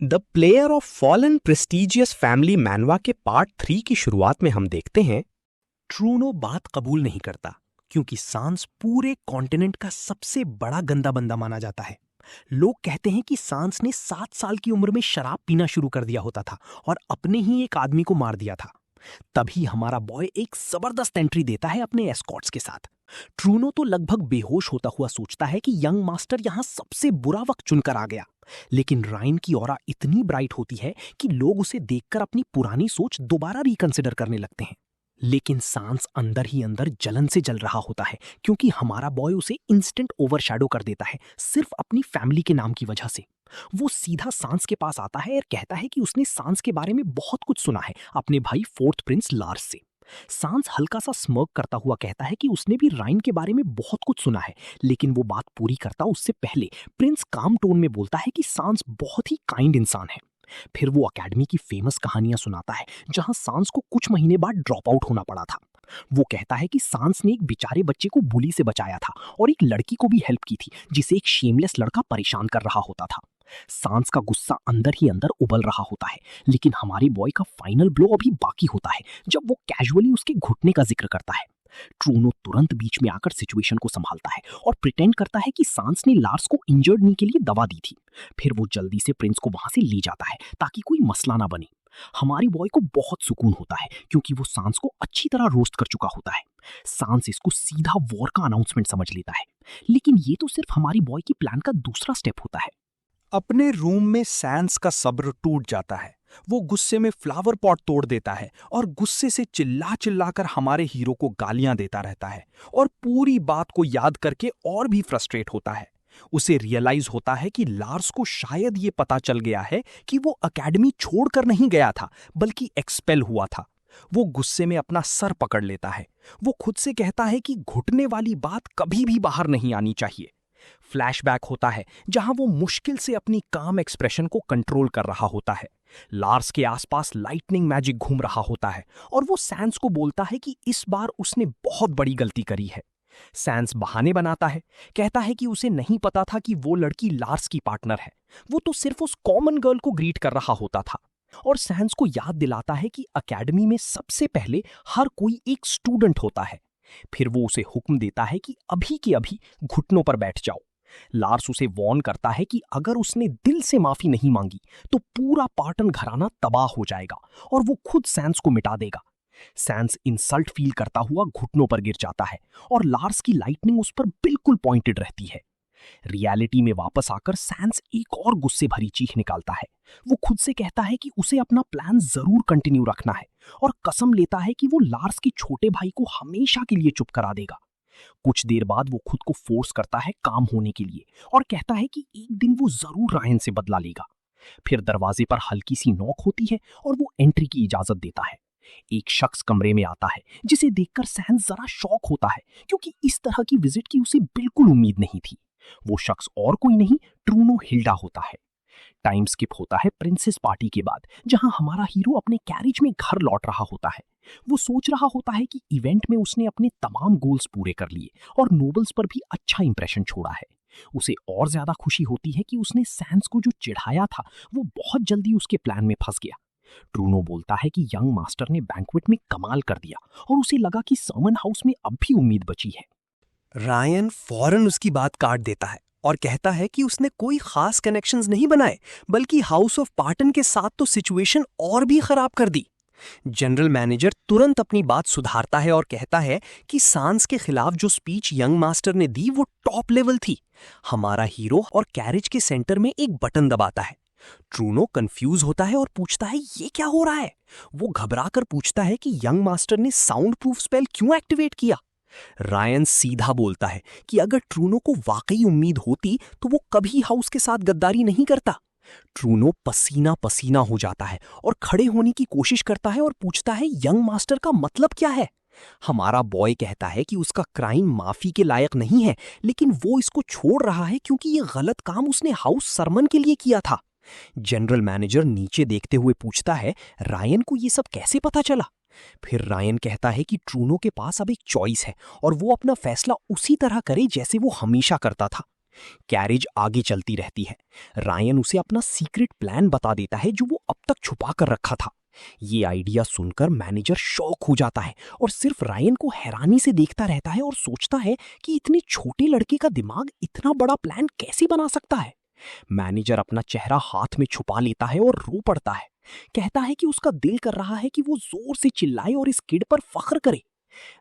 The player of fallen prestigious family manhwa के part 3 की शुरुआत में हम देखते हैं ट्रूनो बात कबूल नहीं करता क्योंकि सांस पूरे कॉन्टिनेंट का सबसे बड़ा गंदा बंदा माना जाता है। लोग कहते हैं कि सांस ने 7 साल की उम्र में शराब पीना शुरू कर दिया होता था और अपने ही एक आदमी को मार दिया था। तभी हमारा बॉय एक जबरदस्त एंट्री देता है अपने एस्कॉर्ट्स के साथ। ट्रूनो तो लगभग बेहोश होता हुआ सोचता है कि यंग मास्टर यहां सबसे बुरा वक्त चुनकर आ गया, लेकिन रायन की ऑरा इतनी ब्राइट होती है कि लोग उसे देखकर अपनी पुरानी सोच दोबारा रिकंसिडर करने लगते हैं। लेकिन सांस अंदर ही अंदर जलन से जल रहा होता है क्योंकि हमारा बॉय उसे इंस्टेंट ओवरशैडो कर देता है सिर्फ अपनी फैमिली के नाम की वजह से। वो सीधा सांस के पास आता है और कहता है कि उसने सांस के बारे में बहुत कुछ सुना है अपने भाई फोर्थ प्रिंस लार्स से। सांस हल्का सा स्मर्क करता हुआ कहता है कि उसने भी राइन के बारे में बहुत कुछ सुना है, लेकिन वो बात पूरी करता उससे पहले प्रिंस काम टोन में बोलता है कि सांस बहुत ही काइंड इंसान है। फिर वो अकेडमी की फेमस कहानियां सुनाता है जहां सांस को कुछ महीने बाद ड्रॉप आउट होना पड़ा था। वो कहता है कि सांस ने एक बेचारे बच्चे को बुली से बचाया था और एक लड़की को भी हेल्प की थी जिसे एक शेमलेस लड़का परेशान कर रहा होता था। सांस का गुस्सा अंदर ही अंदर उबल रहा होता है, लेकिन हमारे बॉय का फाइनल ब्लो अभी बाकी होता है जब वो कैजुअली उसके घुटने का जिक्र करता है। ट्रूनो तुरंत बीच में आकर सिचुएशन को संभालता है और प्रिटेंड करता है कि सांस ने लार्स को इंजर्ड नी के लिए दवा दी थी। फिर वो जल्दी से प्रिंस को वहां से ले जाता है ताकि कोई मसला ना बने। हमारे बॉय को बहुत सुकून होता है क्योंकि वो सांस को अच्छी तरह रोस्ट कर चुका होता है। सांस इसको सीधा वॉर का अनाउंसमेंट समझ लेता है, लेकिन ये तो सिर्फ हमारी बॉय की प्लान का दूसरा स्टेप होता है। अपने रूम में सैंस का सब्र टूट जाता है। वो गुस्से में फ्लावर पॉट तोड़ देता है और गुस्से से चिल्ला चिल्लाकर हमारे हीरो को गालियां देता रहता है और पूरी बात को याद करके और भी फ्रस्ट्रेट होता है। उसे रियलाइज होता है कि लार्स को शायद ये पता चल गया है कि वो एकेडमी छोड़कर नहीं गया था बल्कि एक्सपेल हुआ था। वो गुस्से में अपना सर पकड़ लेता है। वो खुद से कहता है कि घुटने वाली बात कभी भी बाहर नहीं आनी चाहिए। फ्लैशबैक होता है जहां वो मुश्किल से अपनी काम एक्सप्रेशन को कंट्रोल कर रहा होता है। लार्स के आसपास लाइटनिंग मैजिक घूम रहा होता है और वो सैंस को बोलता है कि इस बार उसने बहुत बड़ी गलती करी है। सैंस बहाने बनाता है, कहता है कि उसे नहीं पता था कि वो लड़की लार्स की पार्टनर है। वो तो सिर्फ उस कॉमन गर्ल को ग्रीट कर रहा होता था। और सैंस को याद दिलाता है कि एकेडमी में सबसे पहले हर कोई एक स्टूडेंट होता है। फिर वो उसे हुक्म देता है कि अभी के अभी घुटनों पर बैठ जाओ। लार्स उसे वॉर्न करता है कि अगर उसने दिल से माफी नहीं मांगी तो पूरा पार्टन घराना तबाह हो जाएगा और वो खुद सैंस को मिटा देगा। सैंस इंसल्ट फील करता हुआ घुटनों पर गिर जाता है और लार्स की लाइटनिंग उस पर बिल्कुल पॉइंटेड रहती है। रियलिटी में वापस आकर सैंस एक और गुस्से भरी चीख निकालता है। वो खुद से कहता है कि उसे अपना प्लान जरूर कंटिन्यू रखना है और कसम लेता है कि वो लार्स के छोटे भाई को हमेशा के लिए चुप करा देगा। कुछ देर बाद वो खुद को फोर्स करता है काम होने के लिए और कहता है कि एक दिन वो जरूर रायन से बदला लेगा। फिर दरवाजे पर हल्की सी नॉक होती है और वो एंट्री की इजाजत देता है। एक शख्स कमरे में आता है जिसे देखकर सैंस जरा शॉक होता है क्योंकि इस तरह की विजिट की उसे बिल्कुल उम्मीद नहीं थी। वो शख्स और कोई नहीं, ट्रूनो हिल्डा होता है। टाइम स्किप होता है प्रिंसेस पार्टी के बाद जहां हमारा हीरो अपने कैरिज में घर लौट रहा होता है। वो सोच रहा होता है कि इवेंट में उसने अपने तमाम गोल्स पूरे कर लिए और नोबल्स पर भी अच्छा इंप्रेशन छोड़ा है। उसे और ज्यादा खुशी होती है कि उसने सैंस को जो चिढ़ाया था वो बहुत जल्दी उसके प्लान में फंस गया। ट्रूनो बोलता है कि यंग मास्टर ने बैंक्वेट में कमाल कर दिया और उसे लगा कि समन हाउस में अब भी उम्मीद बची है। रायन फौरन उसकी बात काट देता है और कहता है कि उसने कोई खास कनेक्शंस नहीं बनाए बल्कि हाउस ऑफ पार्टन के साथ तो सिचुएशन और भी खराब कर दी। जनरल मैनेजर तुरंत अपनी बात सुधारता है और कहता है कि सांस के खिलाफ जो स्पीच यंग मास्टर ने दी वो टॉप लेवल थी। हमारा हीरो और कैरिज के सेंटर में एक बटन दबाता है। ट्रूनो कंफ्यूज होता है और पूछता है ये क्या हो रहा है। वो घबराकर पूछता है कि यंग मास्टर ने साउंड प्रूफ स्पेल क्यों एक्टिवेट किया। रायन सीधा बोलता है कि अगर ट्रूनो को वाकई उम्मीद होती तो वो कभी हाउस के साथ गद्दारी नहीं करता। ट्रूनो पसीना पसीना हो जाता है और खड़े होने की कोशिश करता है और पूछता है यंग मास्टर का मतलब क्या है। हमारा बॉय कहता है कि उसका क्राइम माफी के लायक नहीं है, लेकिन वो इसको छोड़ रहा है क्योंकि ये गलत काम उसने हाउस सरमन के लिए किया था। जनरल मैनेजर नीचे देखते हुए पूछता है रायन को ये सब कैसे पता चला। फिर रायन कहता है कि ट्रूनो के पास अब एक चॉइस है और वो अपना फैसला उसी तरह करे जैसे वो हमेशा करता था। कैरेज आगे चलती रहती है। रायन उसे अपना सीक्रेट प्लान बता देता है जो वो अब तक छुपा कर रखा था। ये आइडिया सुनकर मैनेजर शॉक हो जाता है और सिर्फ रायन को हैरानी से देखता रहता है और सोचता है कि इतने छोटे लड़के का दिमाग इतना बड़ा प्लान कैसे बना सकता है। मैनेजर अपना चेहरा हाथ में छुपा लेता है और रो पड़ता है। कहता है कि उसका दिल कर रहा है कि वो जोर से चिल्लाए और इस किड पर फख्र करे।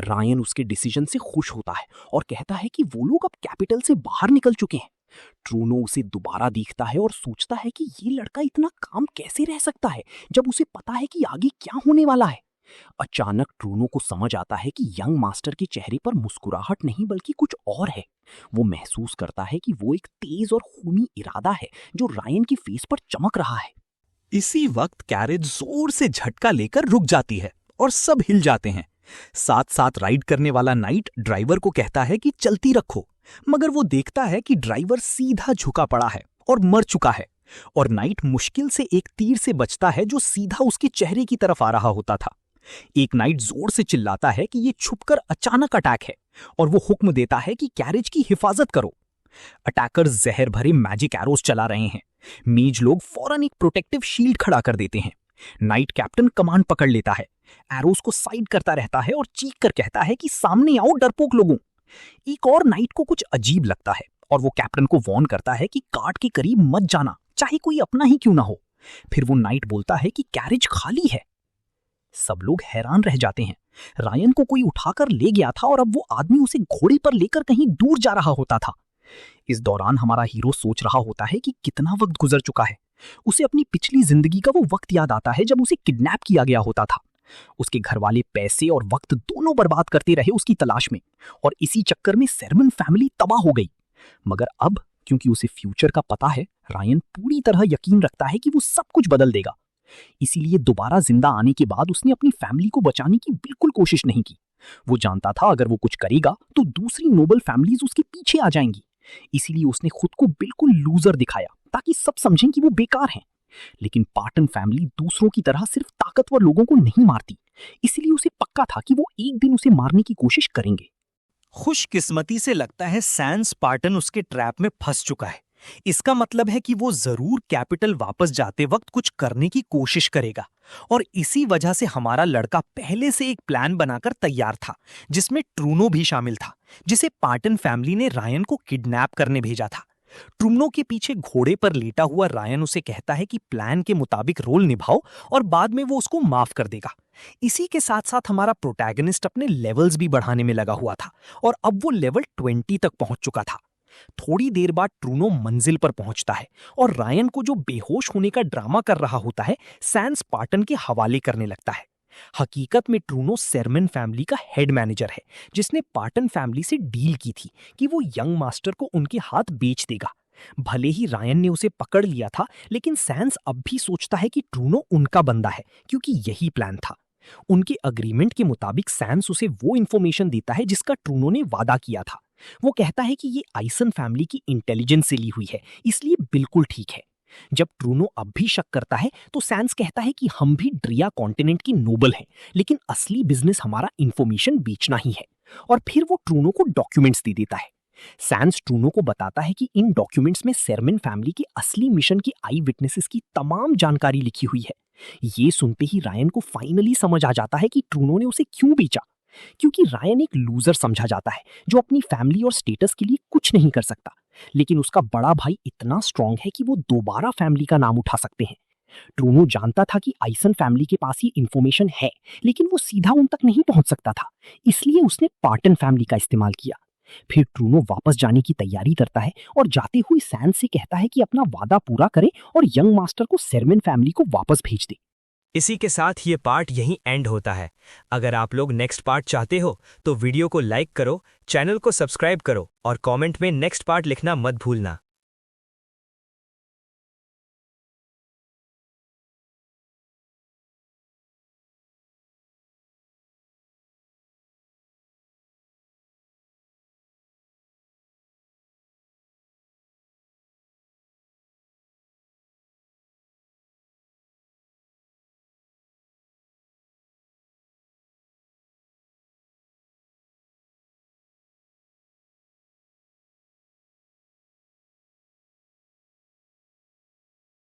रायन उसके डिसीजन से खुश होता है और कहता है कि वो लोग अब कैपिटल से बाहर निकल चुके हैं। ट्रूनो उसे दोबारा देखता है और सोचता है कि ये लड़का इतना काम कैसे रह सकता है जब उसे पता है कि आगे क्या होने वाला है। अचानक ट्रूनो को समझ आता है कि यंग मास्टर के चेहरे पर मुस्कुराहट नहीं बल्कि कुछ और है। वो महसूस करता है कि वो एक तेज और खूनी इरादा है जो रायन की फेस पर चमक रहा है। इसी वक्त कैरेज जोर से झटका लेकर रुक जाती है और सब हिल जाते हैं। साथ साथ राइड करने वाला नाइट ड्राइवर को कहता है कि चलती रखो, मगर वो देखता है कि ड्राइवर सीधा झुका पड़ा है और मर चुका है और नाइट मुश्किल से एक तीर से बचता है जो सीधा उसके चेहरे की तरफ आ रहा होता था। एक नाइट जोर से चिल्लाता है कि ये छुपकर अचानक अटैक है और वो हुक्म देता है कि कैरेज की हिफाजत करो। अटैकर्स जहर भरे मैजिक एरोस चला रहे हैं। मेज लोग फौरन एक प्रोटेक्टिव शील्ड खड़ा कर देते हैं। नाइट कैप्टन कमांड पकड़ लेता है, एरोस को साइड करता रहता है और चीख कर कहता है कि सामने आओ डरपोक लोगों। एक और नाइट को कुछ अजीब लगता है और वो कैप्टन को वॉर्न करता है कि कार्ड के करीब मत जाना, चाहे कोई अपना ही क्यों ना हो। फिर वो नाइट बोलता है कि कैरेज खाली है। सब लोग हैरान रह जाते हैं। रायन को कोई उठाकर ले गया था और अब वो आदमी उसे घोड़े पर लेकर कहीं दूर जा रहा होता था। इस दौरान हमारा हीरो सोच रहा होता है कि कितना वक्त गुजर चुका है। उसे अपनी पिछली जिंदगी का वो वक्त याद आता है जब उसे किडनैप किया गया होता था। उसके घर वाले पैसे और वक्त दोनों बर्बाद करते रहे उसकी तलाश में और इसी चक्कर में सेरमन फैमिली तबाह हो गई। मगर अब क्योंकि उसे फ्यूचर का पता है, रायन पूरी तरह यकीन रखता है कि वो सब कुछ बदल देगा। इसीलिए दोबारा जिंदा आने के बाद उसने अपनी फैमिली को बचाने की बिल्कुल कोशिश नहीं की। वो जानता था अगर वो कुछ करेगा तो दूसरी नोबल फैमिलीज उसके पीछे आ जाएंगी। इसीलिए उसने खुद को बिल्कुल लूजर दिखाया ताकि सब समझें कि वो बेकार हैं। लेकिन पार्टन फैमिली दूसरों की तरह सिर्फ ताकतवर लोगों को नहीं मारती, इसलिए उसे पक्का था कि वो एक दिन उसे मारने की कोशिश करेंगे। खुशकिस्मती से लगता है सैन स्पार्टन उसके ट्रैप में फंस चुका है। इसका मतलब है कि वो जरूर कैपिटल वापस जाते वक्त कुछ करने की कोशिश करेगा और इसी वजह से हमारा लड़का पहले से एक प्लान बनाकर तैयार था जिसमें ट्रूनो भी शामिल था, जिसे पार्टन फैमिली ने रायन को किडनैप करने भेजा था। ट्रूनो के पीछे घोड़े पर लेटा हुआ रायन उसे कहता है कि प्लान के मुताबिक रोल निभाओ और बाद में वो उसको माफ कर देगा। इसी के साथ साथ हमारा प्रोटैगनिस्ट अपने लेवल्स भी बढ़ाने में लगा हुआ था और अब वो लेवल 20 तक पहुंच चुका था। थोड़ी देर बाद ट्रूनो मंजिल पर पहुंचता है और रायन को जो बेहोश होने का ड्रामा कर रहा होता है सैन स्पार्टन के हवाले करने लगता है। हकीकत में ट्रूनो सेरमन फैमिली का हेड मैनेजर है जिसने पार्टन फैमिली से डील की थी कि वो यंग मास्टर को उनके हाथ बेच देगा। भले ही रायन ने उसे पकड़ लिया था, लेकिन सैन्स अब भी सोचता है कि ट्रूनो उनका बंदा है क्योंकि यही प्लान था। उनके अग्रीमेंट के मुताबिक सैन्स उसे वो इंफॉर्मेशन देता है जिसका ट्रूनो ने वादा किया था। वो कहता है कि ये आइसन फैमिली की इंटेलिजेंस से ली हुई है, इसलिए बिल्कुल ठीक है। जब ट्रूनो अब भी शक करता है तो सैन्स कहता है कि हम भी ड्रिया कॉन्टिनेंट की नोबल हैं, लेकिन असली बिजनेस हमारा इंफॉर्मेशन बेचना ही है। और फिर वो ट्रूनो को डॉक्यूमेंट्स दे देता है। सैन्स ट्रूनो को बताता है कि इन डॉक्यूमेंट्स में सेरमन फैमिली के असली मिशन की आई विटनेसेस की तमाम जानकारी लिखी हुई है। ये सुनते ही रायन को फाइनली समझ आ जाता है कि ट्रूनो ने उसे क्यों बेचा, क्योंकि रायन एक लूजर समझा जाता है जो अपनी फैमिली और स्टेटस के लिए कुछ नहीं कर सकता। लेकिन उसका बड़ा भाई इतना स्ट्रांग है कि वो दोबारा फैमिली का नाम उठा सकते हैं। ट्रूनो जानता था कि आइसन फैमिली के पास ये इंफॉर्मेशन है, लेकिन वो सीधा उन तक नहीं पहुंच सकता था, इसलिए उसने पार्टन फैमिली का इस्तेमाल किया। फिर ट्रूनो वापस जाने की तैयारी करता है और जाते हुए सैन्स से कहता है कि अपना वादा पूरा करे और यंग मास्टर को सेरमन फैमिली को वापस भेज दे। इसी के साथ ये पार्ट यहीं एंड होता है। अगर आप लोग नेक्स्ट पार्ट चाहते हो तो वीडियो को लाइक करो, चैनल को सब्सक्राइब करो और कमेंट में नेक्स्ट पार्ट लिखना मत भूलना।